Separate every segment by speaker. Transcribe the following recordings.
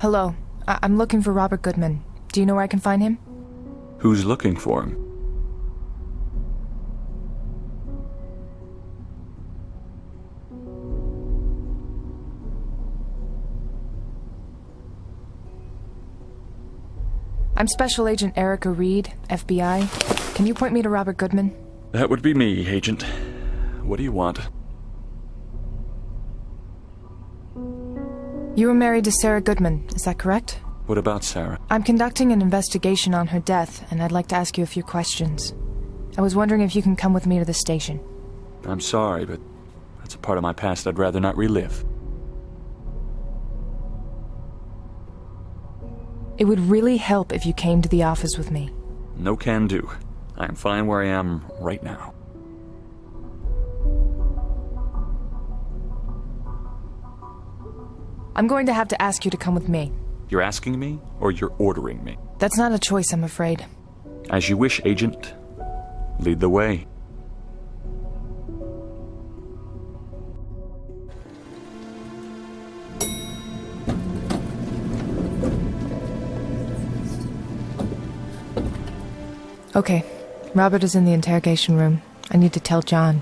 Speaker 1: Hello. I'm looking for Robert Goodman. Do you know where I can find him?
Speaker 2: Who's looking for him?
Speaker 1: I'm Special Agent Erica Reed, FBI. Can you point me to Robert Goodman?
Speaker 2: That would be me, Agent. What do you want?
Speaker 1: You were married to Sarah Goodman, is that correct?
Speaker 2: What about Sarah?
Speaker 1: I'm conducting an investigation on her death, and I'd like to ask you a few questions. I was wondering if you can come with me to the station.
Speaker 2: I'm sorry, but that's a part of my past I'd rather not relive.
Speaker 1: It would really help if you came to the office with me.
Speaker 2: No can do. I'm fine where I am right now.
Speaker 1: I'm going to have to ask you to come with me.
Speaker 2: You're asking me, or you're ordering me?
Speaker 1: That's not a choice, I'm afraid.
Speaker 2: As you wish, Agent. Lead the way.
Speaker 1: Okay. Robert is in the interrogation room. I need to tell John.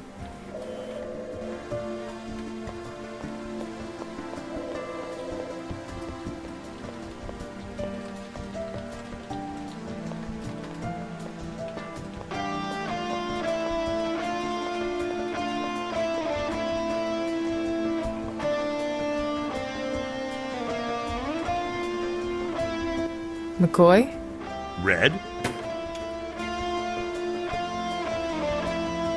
Speaker 1: McCoy?
Speaker 3: Red?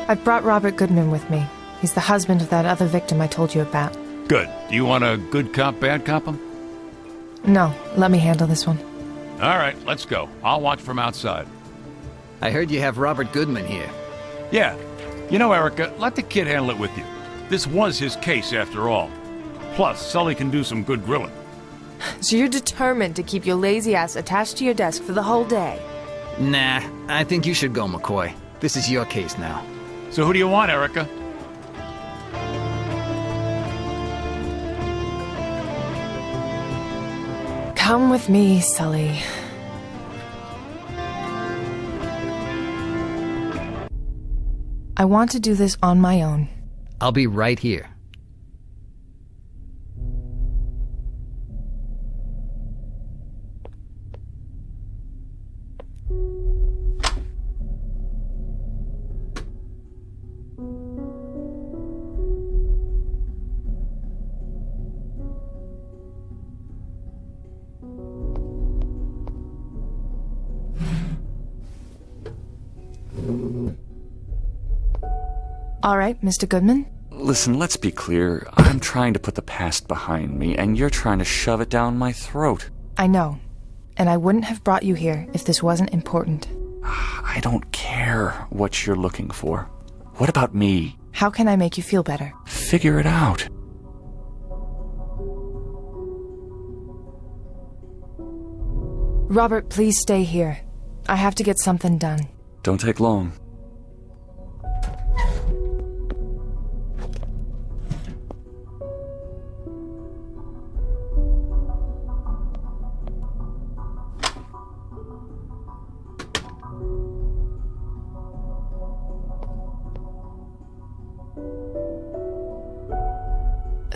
Speaker 1: I've brought Robert Goodman with me. He's the husband of that other victim I told you about.
Speaker 3: Good. Do you want a good cop, bad cop him?
Speaker 1: No, let me handle this one.
Speaker 3: All right, let's go. I'll watch from outside.
Speaker 4: I heard you have Robert Goodman here.
Speaker 3: Yeah. You know, Erica, let the kid handle it with you. This was his case, after all. Plus, Sully can do some good grilling.
Speaker 1: So you're determined to keep your lazy ass attached to your desk for the whole day?
Speaker 4: Nah, I think you should go, McCoy. This is your case now.
Speaker 3: So who do you want, Erica?
Speaker 1: Come with me, Sully. I want to do this on my own.
Speaker 4: I'll be right here.
Speaker 1: All right, Mr. Goodman.
Speaker 2: Listen, let's be clear. I'm trying to put the past behind me, and you're trying to shove it down my throat.
Speaker 1: I know. And I wouldn't have brought you here if this wasn't important.
Speaker 2: I don't care what you're looking for. What about me?
Speaker 1: How can I make you feel better?
Speaker 2: Figure it out.
Speaker 1: Robert, please stay here. I have to get something done.
Speaker 2: Don't take long.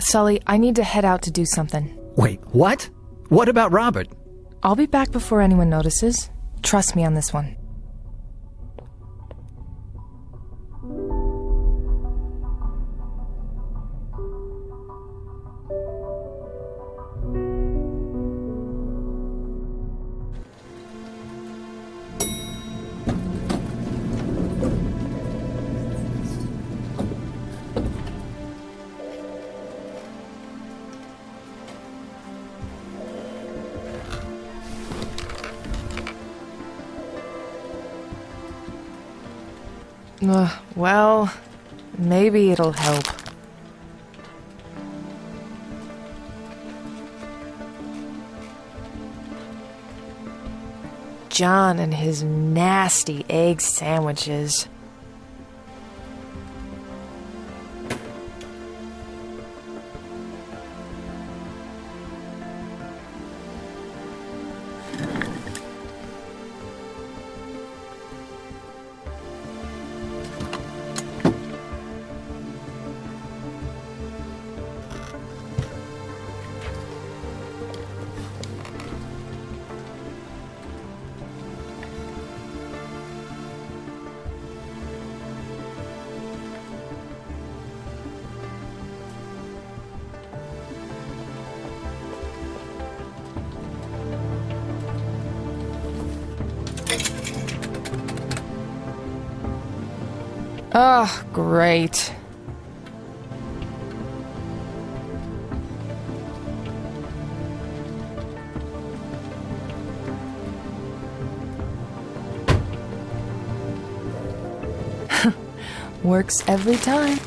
Speaker 1: Sully, I need to head out to do something.
Speaker 4: Wait, what? What about Robert?
Speaker 1: I'll be back before anyone notices. Trust me on this one. Well, maybe it'll help. John and his nasty egg sandwiches. Oh, great. Works every time.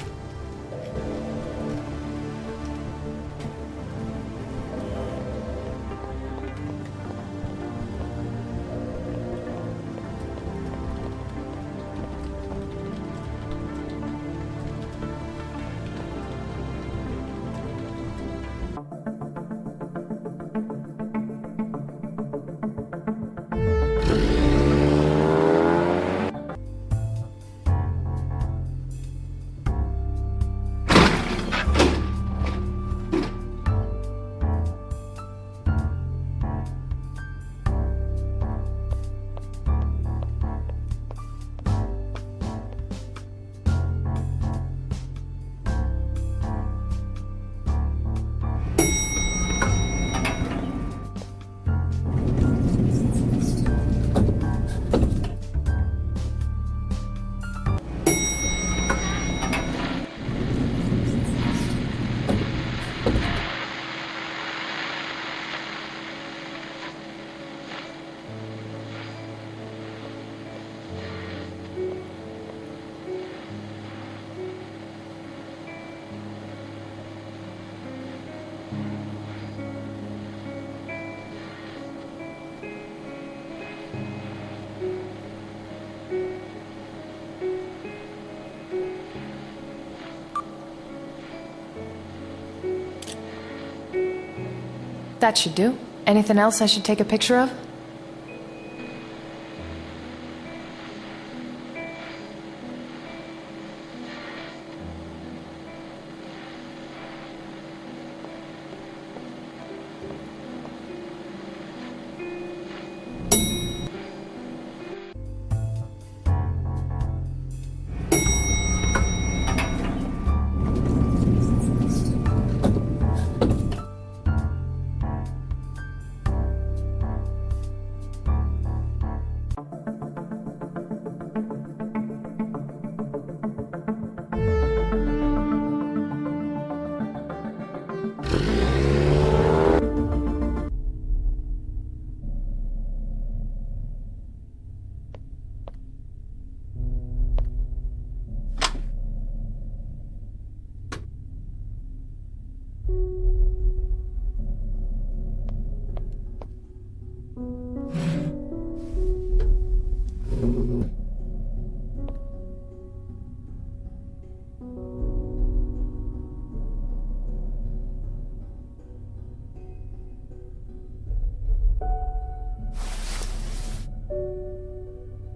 Speaker 1: That should do. Anything else I should take a picture of?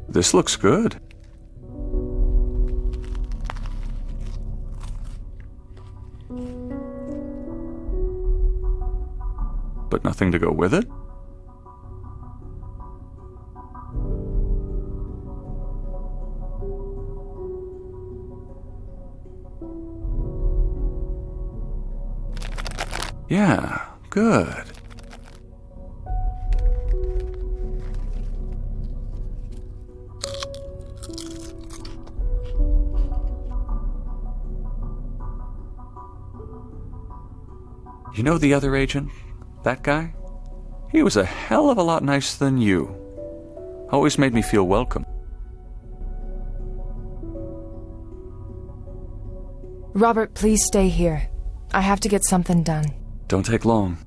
Speaker 2: This looks good. But nothing to go with it? Yeah, good. You know the other agent? That guy? He was a hell of a lot nicer than you. Always made me feel welcome.
Speaker 1: Robert, please stay here. I have to get something done.
Speaker 2: Don't take long.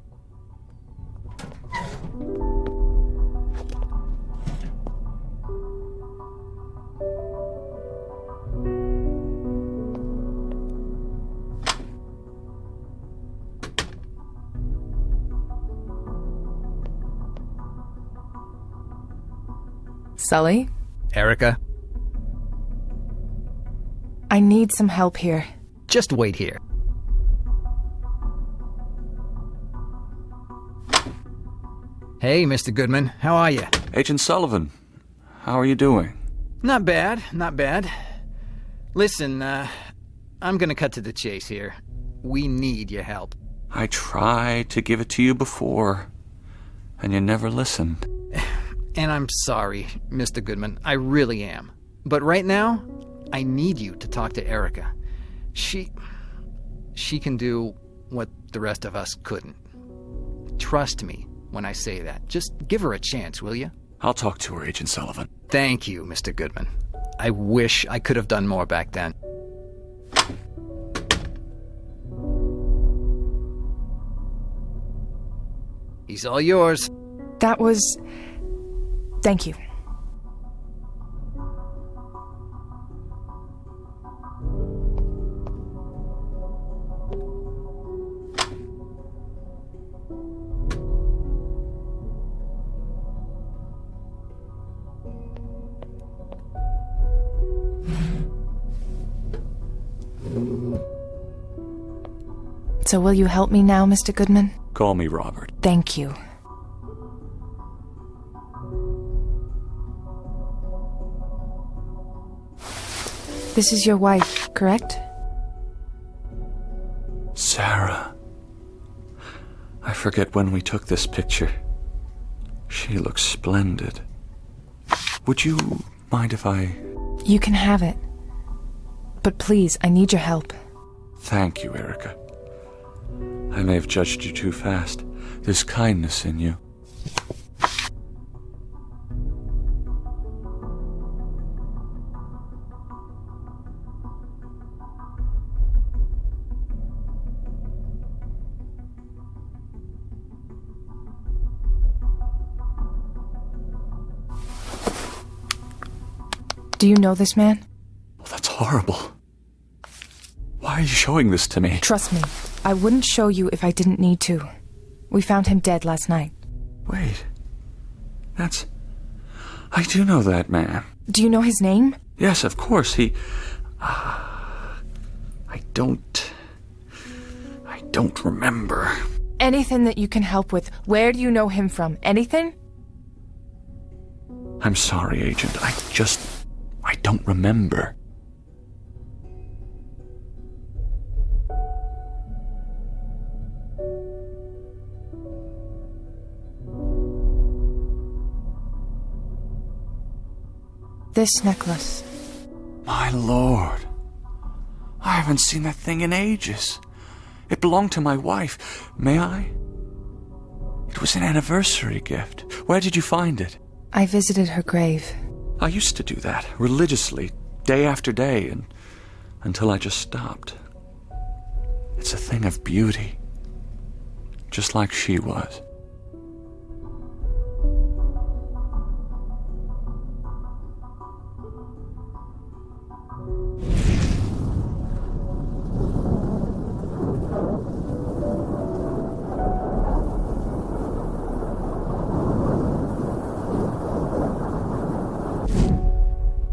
Speaker 1: Sully?
Speaker 4: Erica,
Speaker 1: I need some help here.
Speaker 4: just wait here. Hey, Mr. Goodman, how are you?
Speaker 2: Agent Sullivan, how are you doing?
Speaker 4: Not bad, not bad. Listen, I'm gonna cut to the chase here. We need your help.
Speaker 2: I tried to give it to you before, and you never listened.
Speaker 4: And I'm sorry, Mr. Goodman. I really am. But right now, I need you to talk to Erica. She can do what the rest of us couldn't. Trust me when I say that. Just give her a chance, will you?
Speaker 2: I'll talk to her, Agent Sullivan.
Speaker 4: Thank you, Mr. Goodman. I wish I could have done more back then. He's all yours.
Speaker 1: That was... Thank you. So will you help me now, Mr. Goodman?
Speaker 2: Call me Robert.
Speaker 1: Thank you. This is your wife, correct?
Speaker 2: Sarah. I forget when we took this picture. She looks splendid. Would you mind if I...
Speaker 1: You can have it. But please, I need your help.
Speaker 2: Thank you, Erica. I may have judged you too fast. There's kindness in you.
Speaker 1: Do you know this man?
Speaker 2: Oh, that's horrible. Why are you showing this to me?
Speaker 1: Trust me, I wouldn't show you if I didn't need to. We found him dead last night.
Speaker 2: Wait. That's... I do know that man.
Speaker 1: Do you know his name?
Speaker 2: Yes, of course. I don't remember.
Speaker 1: Anything that you can help with. Where do you know him from? Anything?
Speaker 2: I'm sorry, Agent. I don't remember.
Speaker 1: This necklace.
Speaker 2: My lord. I haven't seen that thing in ages. It belonged to my wife. May I? It was an anniversary gift. Where did you find it?
Speaker 1: I visited her grave.
Speaker 2: I used to do that, religiously, day after day, until I just stopped. It's a thing of beauty. Just like she was.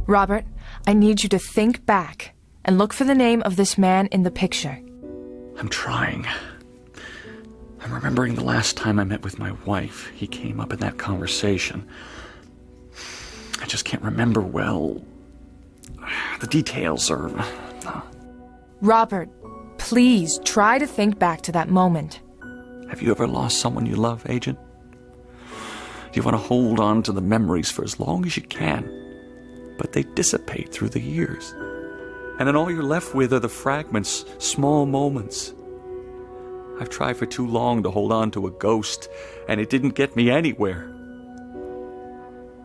Speaker 1: Robert, I need you to think back and look for the name of this man in the picture.
Speaker 2: I'm trying. I'm remembering the last time I met with my wife. He came up in that conversation. I just can't remember well. The details are...
Speaker 1: Robert, please try to think back to that moment.
Speaker 2: Have you ever lost someone you love, Agent? You want to hold on to the memories for as long as you can, but they dissipate through the years. And then all you're left with are the fragments, small moments. I've tried for too long to hold on to a ghost, and it didn't get me anywhere.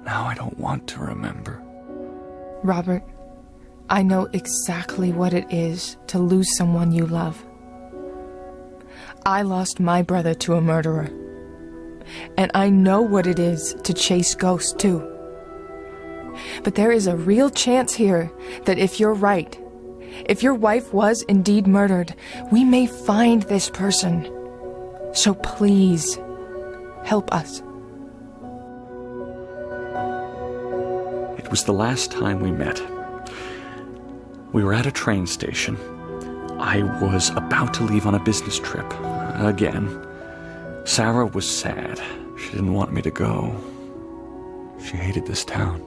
Speaker 2: Now I don't want to remember.
Speaker 1: Robert, I know exactly what it is to lose someone you love. I lost my brother to a murderer. And I know what it is to chase ghosts, too. But there is a real chance here that if you're right, if your wife was indeed murdered, we may find this person. So please, help us.
Speaker 2: It was the last time we met. We were at a train station. I was about to leave on a business trip. Again. Sarah was sad. She didn't want me to go. She hated this town.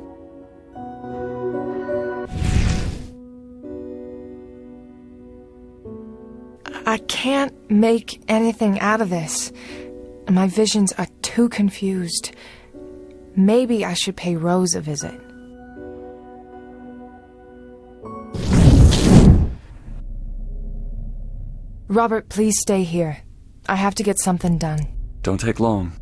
Speaker 1: I can't make anything out of this. My visions are too confused. Maybe I should pay Rose a visit. Robert, please stay here. I have to get something done.
Speaker 2: Don't take long.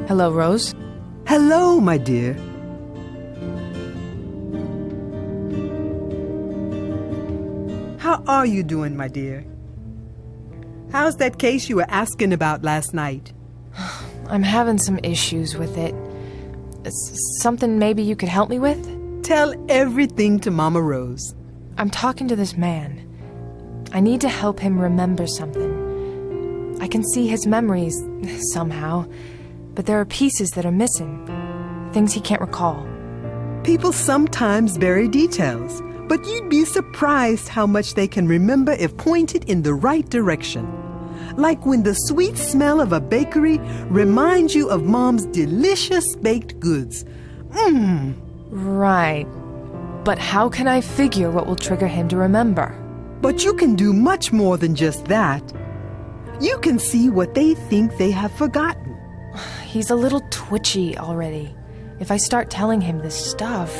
Speaker 1: Hello, Rose.
Speaker 5: Hello, my dear. How are you doing, my dear? How's that case you were asking about last night?
Speaker 1: I'm having some issues with it. It's something maybe you could help me with?
Speaker 5: Tell everything to Mama Rose.
Speaker 1: I'm talking to this man. I need to help him remember something. I can see his memories, somehow, but there are pieces that are missing. Things he can't recall.
Speaker 5: People sometimes bury details, but you'd be surprised how much they can remember if pointed in the right direction. Like when the sweet smell of a bakery reminds you of Mom's delicious baked goods.
Speaker 1: Right. But how can I figure what will trigger him to remember?
Speaker 5: But you can do much more than just that. You can see what they think they have forgotten.
Speaker 1: He's a little twitchy already. If I start telling him this stuff...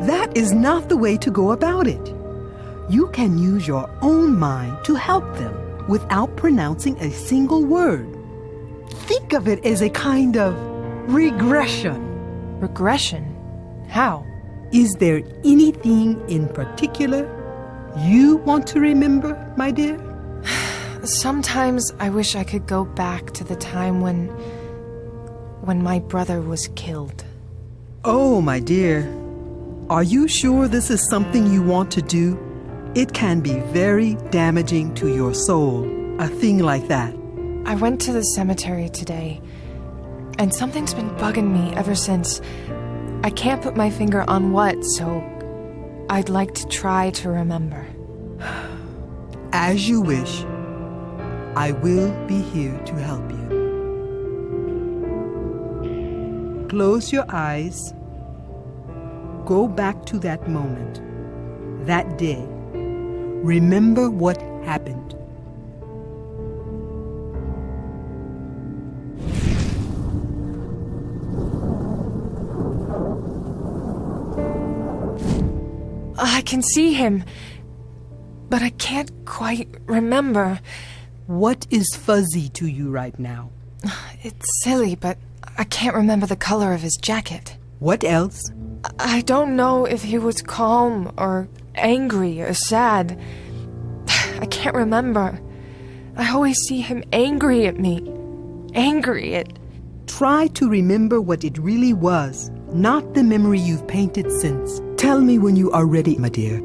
Speaker 5: That is not the way to go about it. You can use your own mind to help them without pronouncing a single word. Think of it as a kind of regression.
Speaker 1: Regression? How?
Speaker 5: Is there anything in particular you want to remember, my dear?
Speaker 1: Sometimes I wish I could go back to the time when my brother was killed.
Speaker 5: Oh, my dear. Are you sure this is something you want to do? It can be very damaging to your soul, a thing like that.
Speaker 1: I went to the cemetery today, and something's been bugging me ever since. I can't put my finger on what, so I'd like to try to remember.
Speaker 5: As you wish. I will be here to help you. Close your eyes. Go back to that moment, that day. Remember what happened.
Speaker 1: I can see him, but I can't quite remember.
Speaker 5: What is fuzzy to you right now?
Speaker 1: It's silly, but I can't remember the color of his jacket.
Speaker 5: What else?
Speaker 1: I don't know if he was calm or angry or sad. I can't remember. I always see him angry at me. Angry at...
Speaker 5: Try to remember what it really was, not the memory you've painted since. Tell me when you are ready, my dear.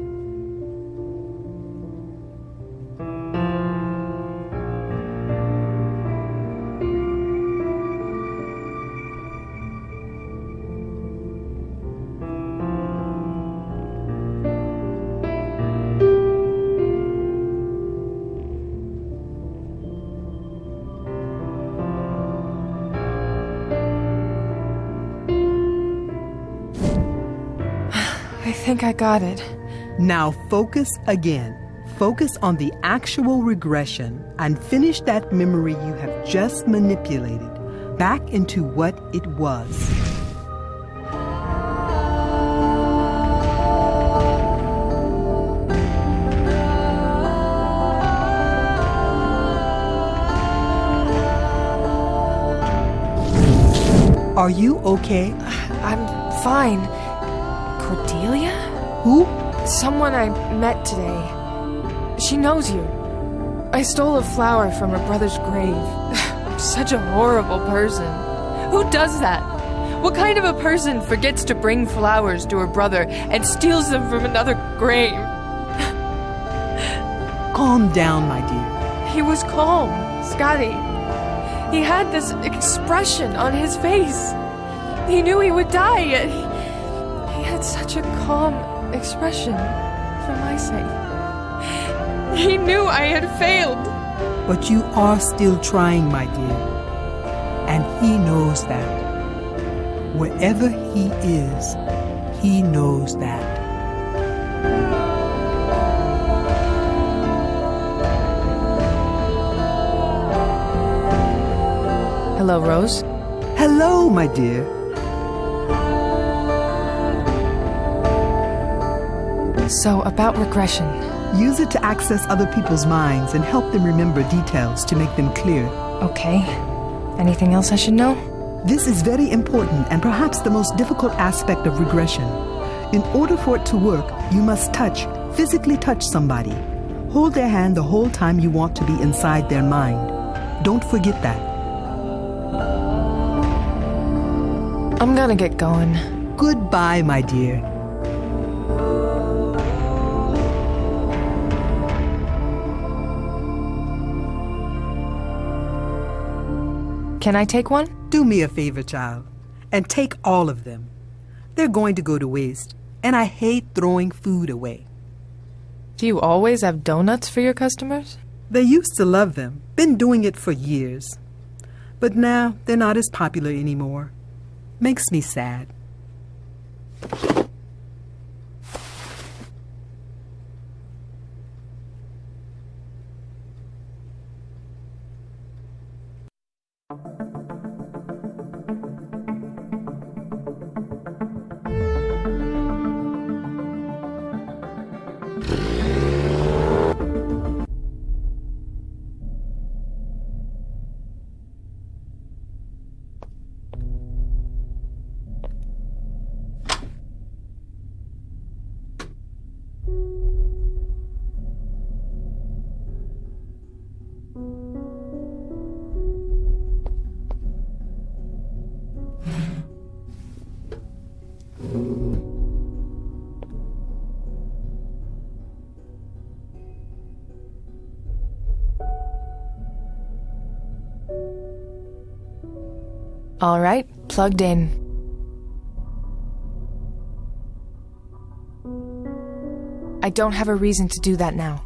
Speaker 1: I think I got it.
Speaker 5: Now focus again. Focus on the actual regression and finish that memory you have just manipulated back into what it was. Are you okay?
Speaker 1: I'm fine. Cordelia?
Speaker 5: Who?
Speaker 1: Someone I met today. She knows you. I stole a flower from her brother's grave. I'm such a horrible person. Who does that? What kind of a person forgets to bring flowers to her brother and steals them from another grave?
Speaker 5: Calm down, my dear.
Speaker 1: He was calm, Scotty. He had this expression on his face. He knew he would die, yet he had such a calm expression for my sake. He knew I had failed.
Speaker 5: But you are still trying, my dear. And he knows that. Wherever he is, he knows that.
Speaker 1: Hello, Rose.
Speaker 5: Hello, my dear.
Speaker 1: So, about regression.
Speaker 5: Use it to access other people's minds and help them remember details to make them clear.
Speaker 1: Okay. Anything else I should know?
Speaker 5: This is very important and perhaps the most difficult aspect of regression. In order for it to work, you must physically touch somebody. Hold their hand the whole time you want to be inside their mind. Don't forget that.
Speaker 1: I'm gonna get going.
Speaker 5: Goodbye, my dear.
Speaker 1: Can I take one?
Speaker 5: Do me a favor, child, and take all of them. They're going to go to waste, and I hate throwing food away.
Speaker 1: Do you always have donuts for your customers?
Speaker 5: They used to love them, been doing it for years. But now they're not as popular anymore. Makes me sad.
Speaker 1: All right, plugged in. I don't have a reason to do that now.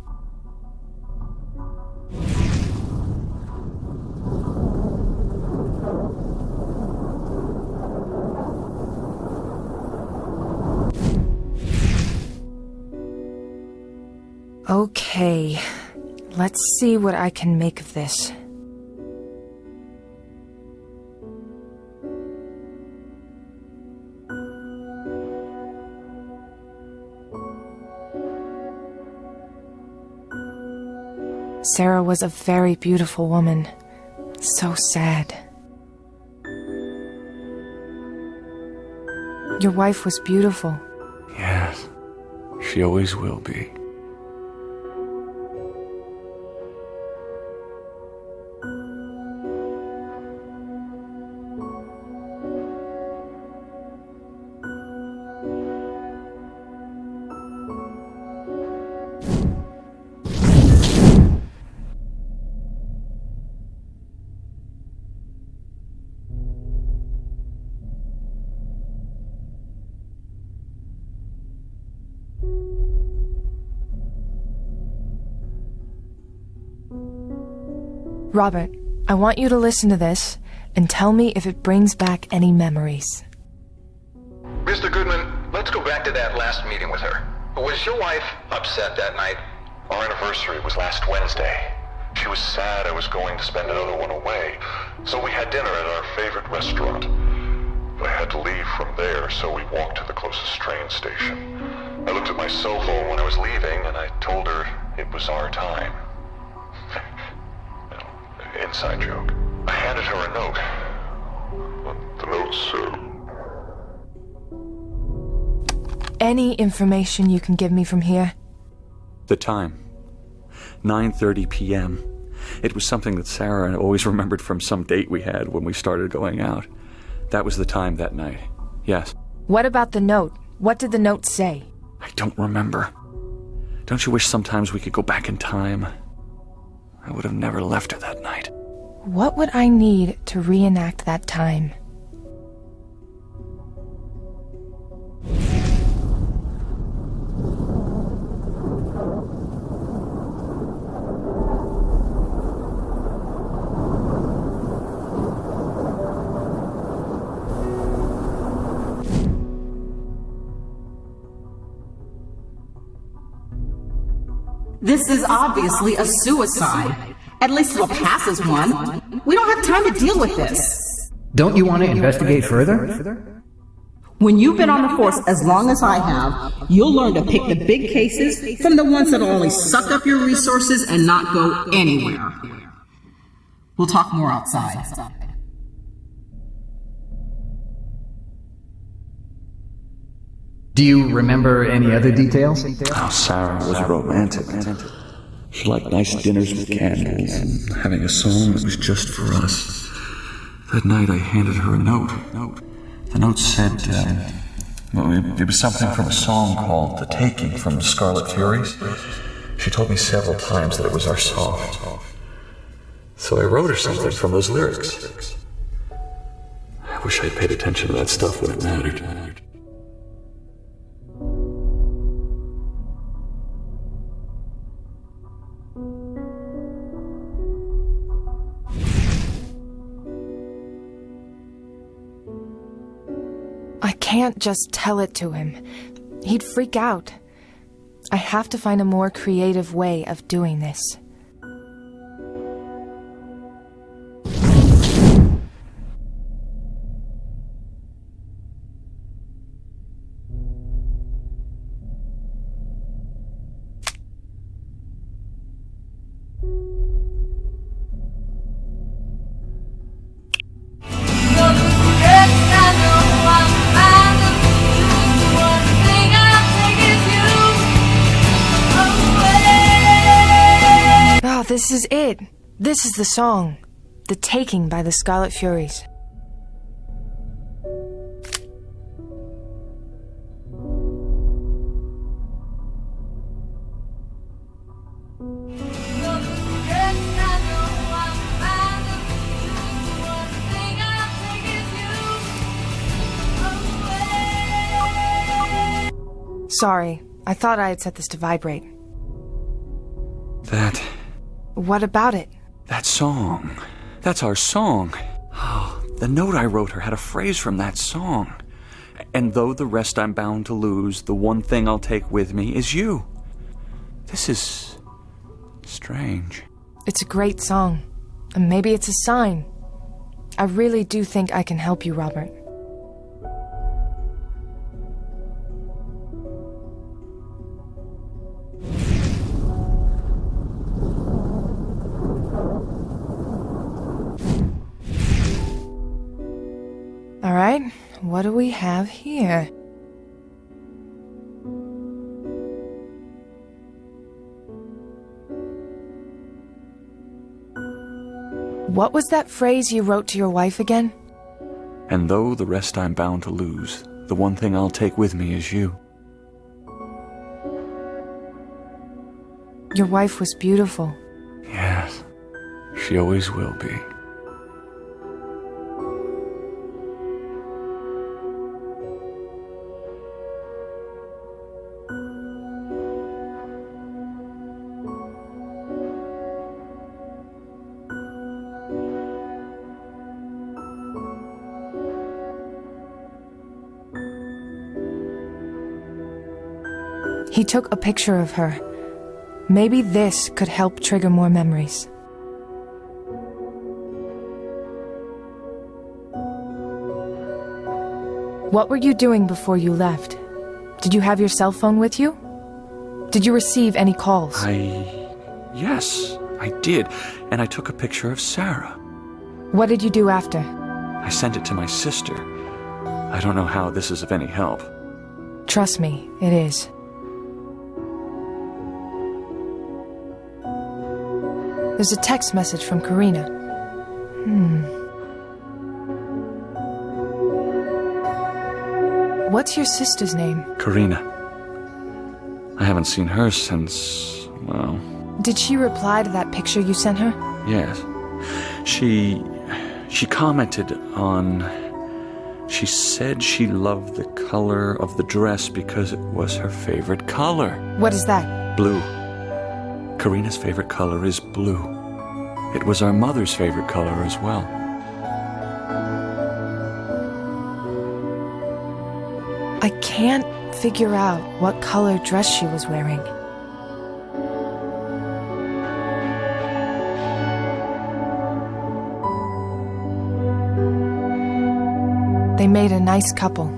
Speaker 1: Okay, let's see what I can make of this. Sarah was a very beautiful woman. So sad. Your wife was beautiful.
Speaker 2: Yes, she always will be.
Speaker 1: Robert, I want you to listen to this and tell me if it brings back any memories.
Speaker 6: Mr. Goodman, let's go back to that last meeting with her. Was your wife upset that night?
Speaker 7: Our anniversary was last Wednesday. She was sad I was going to spend another one away, so we had dinner at our favorite restaurant. I had to leave from there, so we walked to the closest train station. I looked at my cell phone when I was leaving, and I told her it was our time. Inside joke. I handed her a note. The note said...
Speaker 1: Any information you can give me from here?
Speaker 2: The time. 9:30 p.m. It was something that Sarah always remembered from some date we had when we started going out. That was the time that night. Yes.
Speaker 1: What about the note? What did the note say?
Speaker 2: I don't remember. Don't you wish sometimes we could go back in time? I would have never left her that night.
Speaker 1: What would I need to reenact that time?
Speaker 8: This is obviously a suicide. At least it'll pass as one. We don't have time to deal with this.
Speaker 4: Don't you want to investigate further?
Speaker 8: When you've been on the force as long as I have, you'll learn to pick the big cases from the ones that'll only suck up your resources and not go anywhere. We'll talk more outside.
Speaker 4: Do you remember any other details?
Speaker 2: Oh, Sarah was romantic. She liked nice dinners with candles and having a song that was just for us. That night I handed her a note. The note said, it was something from a song called The Taking from Scarlet Furies. She told me several times that it was our song. So I wrote her something from those lyrics. I wish I'd paid attention to that stuff when it mattered.
Speaker 1: I can't just tell it to him. He'd freak out. I have to find a more creative way of doing this. This is it. This is the song. The Taking by the Scarlet Furies. Sorry, I thought I had set this to vibrate.
Speaker 2: What
Speaker 1: about it?
Speaker 2: That song. That's our song. Oh, the note I wrote her had a phrase from that song. And though the rest I'm bound to lose, the one thing I'll take with me is you. This is strange.
Speaker 1: It's a great song. And maybe it's a sign. I really do think I can help you, Robert. All right, what do we have here? What was that phrase you wrote to your wife again?
Speaker 2: And though the rest I'm bound to lose, the one thing I'll take with me is you.
Speaker 1: Your wife was beautiful.
Speaker 2: Yes, she always will be.
Speaker 1: He took a picture of her. Maybe this could help trigger more memories. What were you doing before you left? Did you have your cell phone with you? Did you receive any calls?
Speaker 2: Yes, I did. And I took a picture of Sarah.
Speaker 1: What did you do after?
Speaker 2: I sent it to my sister. I don't know how this is of any help.
Speaker 1: Trust me, it is. There's a text message from Karina. What's your sister's name?
Speaker 2: Karina. I haven't seen her since, well...
Speaker 1: Did she reply to that picture you sent her?
Speaker 2: Yes. She commented on... She said she loved the color of the dress because it was her favorite color.
Speaker 1: What is that?
Speaker 2: Blue. Karina's favorite color is blue. It was our mother's favorite color as well.
Speaker 1: I can't figure out what color dress she was wearing. They made a nice couple.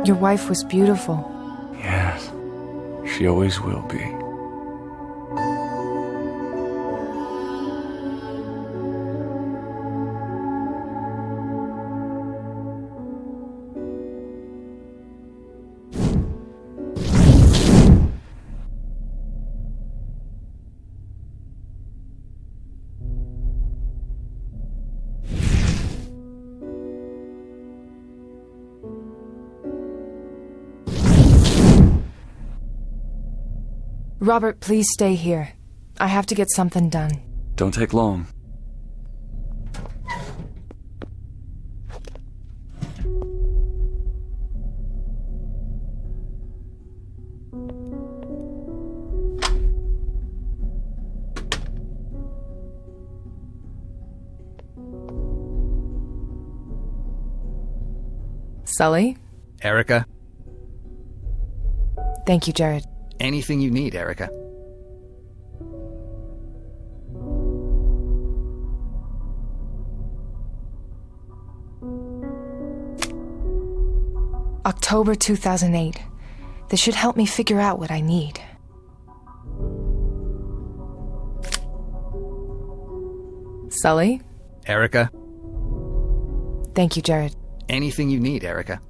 Speaker 1: Your wife was beautiful.
Speaker 2: Yes, she always will be.
Speaker 1: Robert, please stay here. I have to get something done.
Speaker 2: Don't take long.
Speaker 1: Sully?
Speaker 4: Erica?
Speaker 1: Thank you, Jared.
Speaker 4: Anything you need, Erica.
Speaker 1: October 2008. This should help me figure out what I need. Sully?
Speaker 4: Erica?
Speaker 1: Thank you, Jared.
Speaker 4: Anything you need, Erica.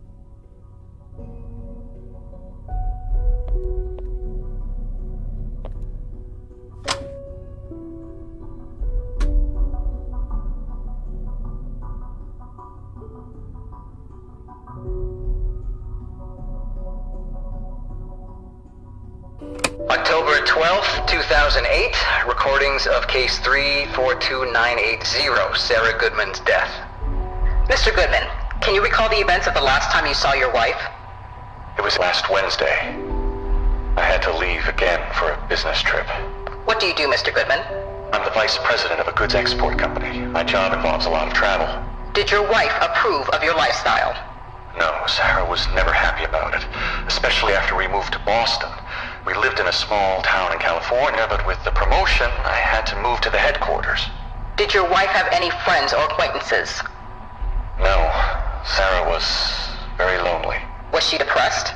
Speaker 6: October 12th, 2008, recordings of case 342980, Sarah Goodman's death.
Speaker 9: Mr. Goodman, can you recall the events of the last time you saw your wife?
Speaker 7: It was last Wednesday. I had to leave again for a business trip.
Speaker 9: What do you do, Mr. Goodman?
Speaker 7: I'm the vice president of a goods export company. My job involves a lot of travel.
Speaker 9: Did your wife approve of your lifestyle?
Speaker 7: No, Sarah was never happy about it, especially after we moved to Boston. We lived in a small town in California, but with the promotion, I had to move to the headquarters.
Speaker 9: Did your wife have any friends or acquaintances?
Speaker 7: No, Sarah was very lonely.
Speaker 9: Was she depressed?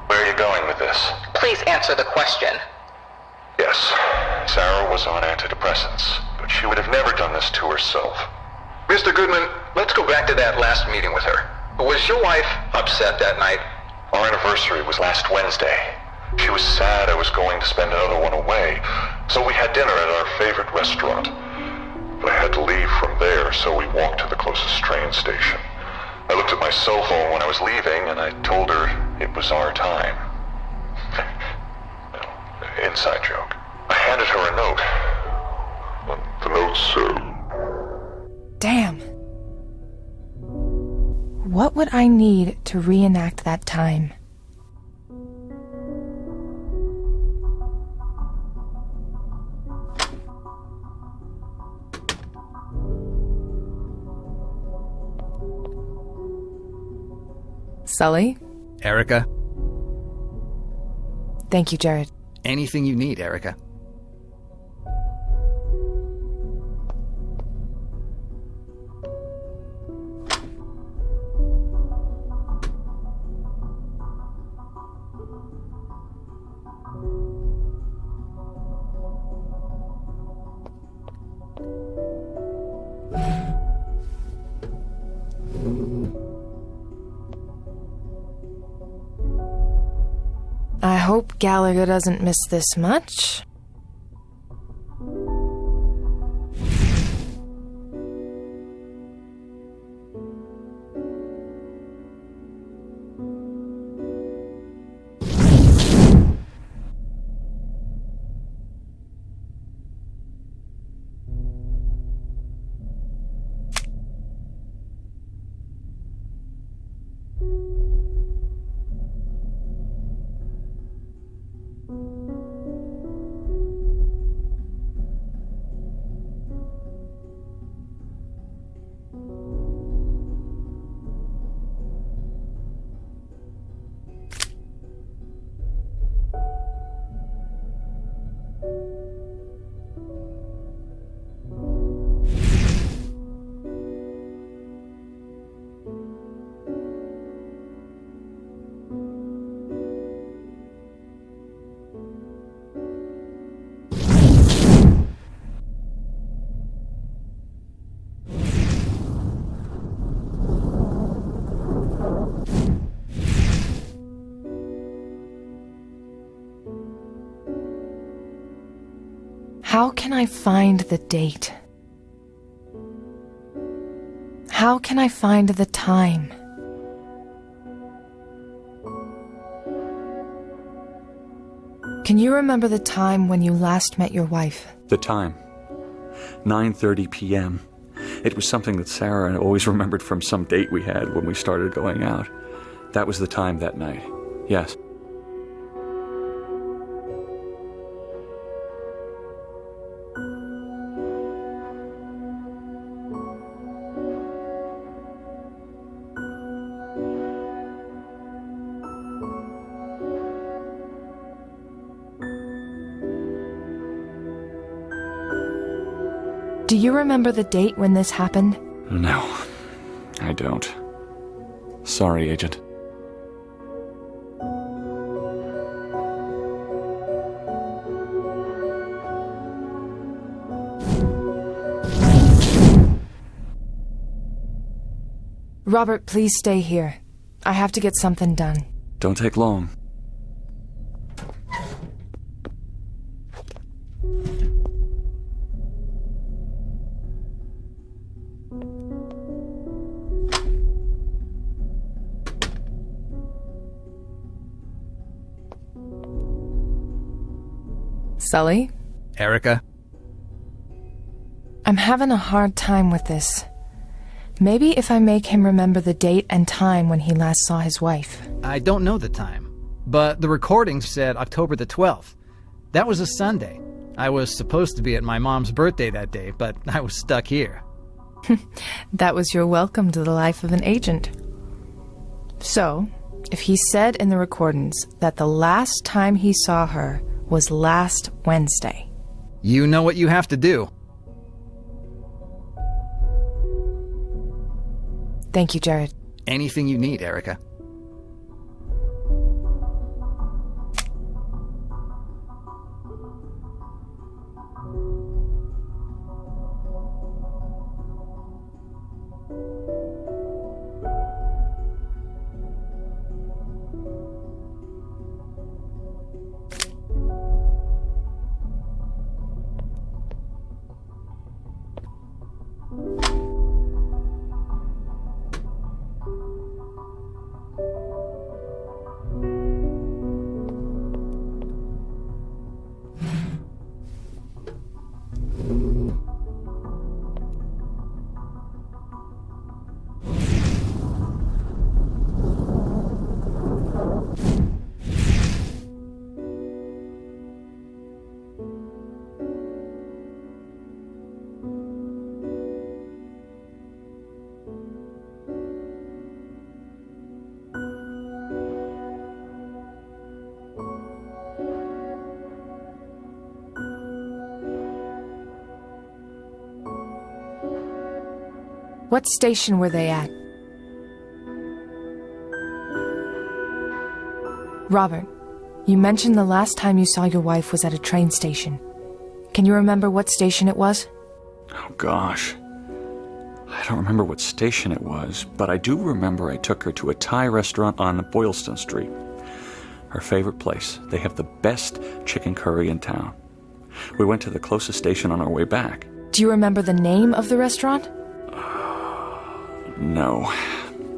Speaker 7: Where are you going with this?
Speaker 9: Please answer the question.
Speaker 7: Yes, Sarah was on antidepressants, but she would have never done this to herself.
Speaker 6: Mr. Goodman, let's go back to that last meeting with her. Was your wife upset that night?
Speaker 7: Our anniversary was last Wednesday. She was sad I was going to spend another one away, so we had dinner at our favorite restaurant. But I had to leave from there, so we walked to the closest train station. I looked at my cell phone when I was leaving, and I told her it was our time. Inside joke. I handed her a note. The note said...
Speaker 1: Damn. What would I need to reenact that time? Sully?
Speaker 4: Erica?
Speaker 1: Thank you, Jared.
Speaker 4: Anything you need, Erica.
Speaker 1: I hope Gallagher doesn't miss this much. How can I find the date? How can I find the time? Can you remember the time when you last met your wife?
Speaker 2: The time. 9:30 p.m. It was something that Sarah always remembered from some date we had when we started going out. That was the time that night. Yes.
Speaker 1: Do you remember the date when this happened?
Speaker 2: No, I don't. Sorry, Agent.
Speaker 1: Robert, please stay here. I have to get something done.
Speaker 2: Don't take long.
Speaker 1: Sully?
Speaker 4: Erica?
Speaker 1: I'm having a hard time with this. Maybe if I make him remember the date and time when he last saw his wife.
Speaker 4: I don't know the time, but the recording said October the 12th. That was a Sunday. I was supposed to be at my mom's birthday that day, but I was stuck here.
Speaker 1: That was your welcome to the life of an agent. So, if he said in the recordings that the last time he saw her was last Wednesday.
Speaker 4: You know what you have to do.
Speaker 1: Thank you, Jared.
Speaker 4: Anything you need, Erica.
Speaker 1: What station were they at? Robert, you mentioned the last time you saw your wife was at a train station. Can you remember what station it was?
Speaker 2: Oh, gosh. I don't remember what station it was, but I do remember I took her to a Thai restaurant on Boylston Street. Her favorite place. They have the best chicken curry in town. We went to the closest station on our way back.
Speaker 1: Do you remember the name of the restaurant?
Speaker 2: No.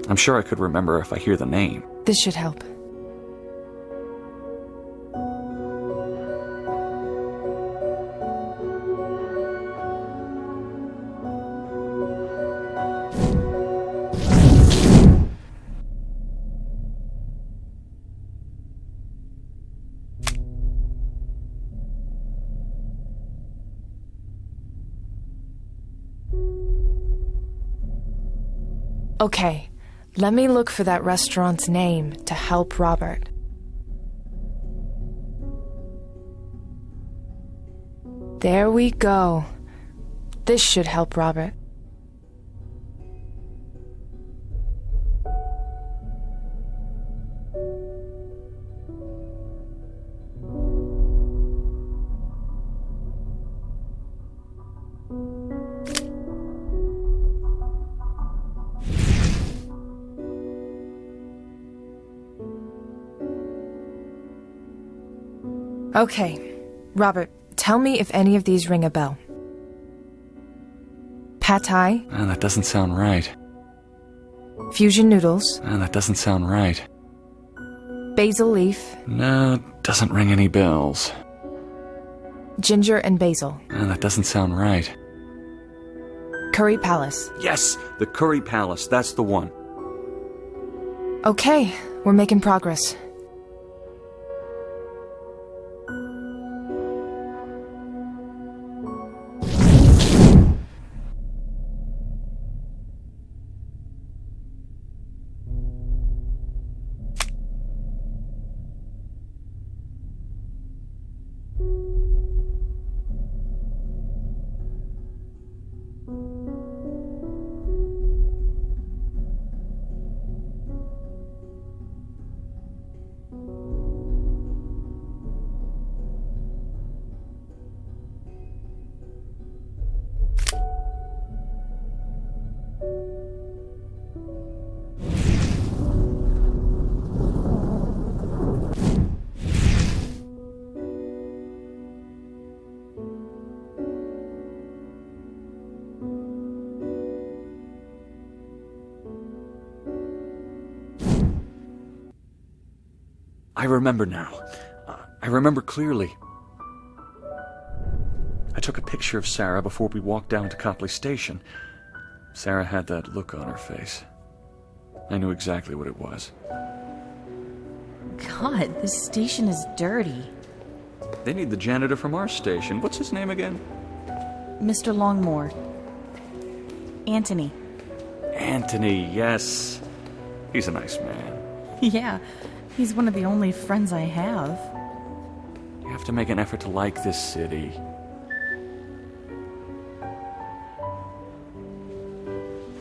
Speaker 2: I'm sure I could remember if I hear the name.
Speaker 1: This should help. Okay, let me look for that restaurant's name to help Robert. There we go. This should help Robert. Okay, Robert, tell me if any of these ring a bell. Pad Thai,
Speaker 2: That doesn't sound right.
Speaker 1: fusion noodles,
Speaker 2: That doesn't sound right.
Speaker 1: basil leaf,
Speaker 2: No, doesn't ring any bells.
Speaker 1: ginger and basil,
Speaker 2: That doesn't sound right.
Speaker 1: curry palace.
Speaker 2: Yes, the Curry Palace. That's the one.
Speaker 1: Okay, we're making progress.
Speaker 2: I remember now. I remember clearly. I took a picture of Sarah before we walked down to Copley Station. Sarah had that look on her face. I knew exactly what it was.
Speaker 10: God, this station is dirty.
Speaker 2: They need the janitor from our station. What's his name again?
Speaker 10: Mr. Longmore. Anthony.
Speaker 2: Anthony, yes. He's a nice man.
Speaker 10: Yeah, he's one of the only friends I have.
Speaker 2: You have to make an effort to like this city.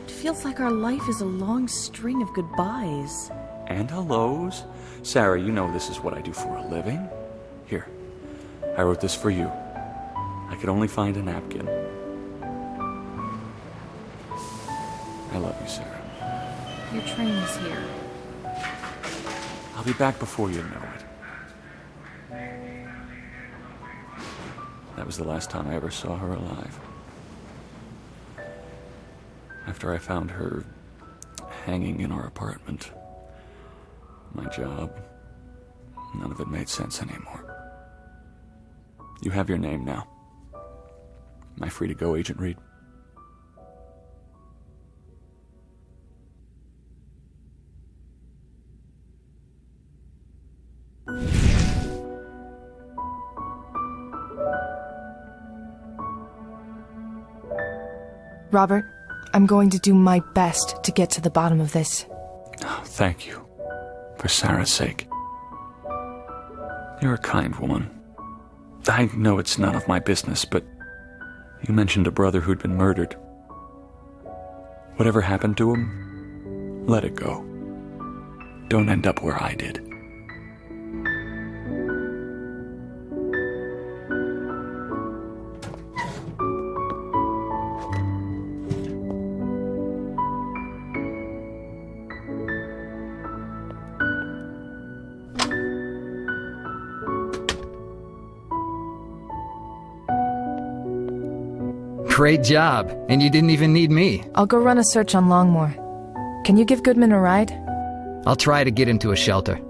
Speaker 10: It feels like our life is a long string of goodbyes.
Speaker 2: And hellos. Sarah, you know this is what I do for a living. Here, I wrote this for you. I could only find a napkin. I love you, Sarah.
Speaker 10: Your train is here.
Speaker 2: I'll be back before you know it. That was the last time I ever saw her alive. After I found her hanging in our apartment, my job, none of it made sense anymore. You have your name now. Am I free to go, Agent Reed?
Speaker 1: Robert, I'm going to do my best to get to the bottom of this.
Speaker 2: Oh, thank you. For Sarah's sake. You're a kind woman. I know it's none of my business, but you mentioned a brother who'd been murdered. Whatever happened to him, let it go. Don't end up where I did.
Speaker 4: Great job. And you didn't even need me.
Speaker 1: I'll go run a search on Longmore. Can you give Goodman a ride?
Speaker 4: I'll try to get him to a shelter.